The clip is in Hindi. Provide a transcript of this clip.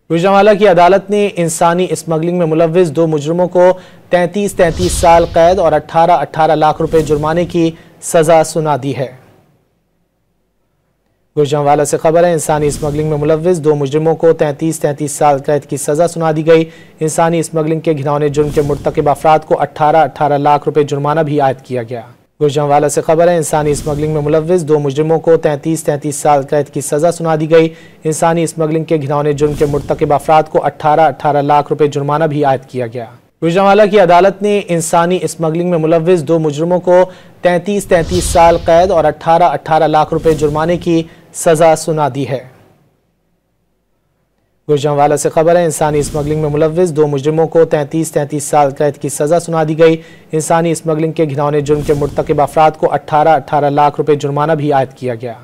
गुजरांवाला की अदालत ने इंसानी स्मगलिंग में मुलव्विस 2 मुजरिमों को 33 साल कैद और 18 लाख रुपए जुर्माने की सजा सुना दी है। गुजरांवाला से खबर है, इंसानी स्मगलिंग में मुलव्विस 2 मुजरिमों को 33 साल कैद की सजा सुना दी गई। इंसानी स्मगलिंग के घिनौने जुर्म के मुर्तकिब अफराद को 18 लाख रुपए जुर्माना भी आयद किया गया। गुजरांवाला से खबर है, इंसानी स्मगलिंग में मुलव्विस 2 मुजरिमों को 33 साल कैद की सजा सुना दी गई। इंसानी स्मगलिंग के घिनौने जुर्म के मुर्तकिब अफराद को 18 लाख रुपए जुर्माना भी आयद किया गया। गुजरांवाला की अदालत ने इंसानी स्मगलिंग में मुलव्विस 2 मुजरिमों को 33 साल कैद और 18 लाख रुपए जुर्माने की सजा सुना दी है। गुजरांवाला से खबर है, इंसानी स्मगलिंग में मुलव्विस 2 मुजरिमों को 33 साल कैद की सजा सुना दी गई। इंसानी स्मगलिंग के घिनौने जुर्म के मुर्तकिब अफराद को 18 लाख रुपए जुर्माना भी आयद किया गया।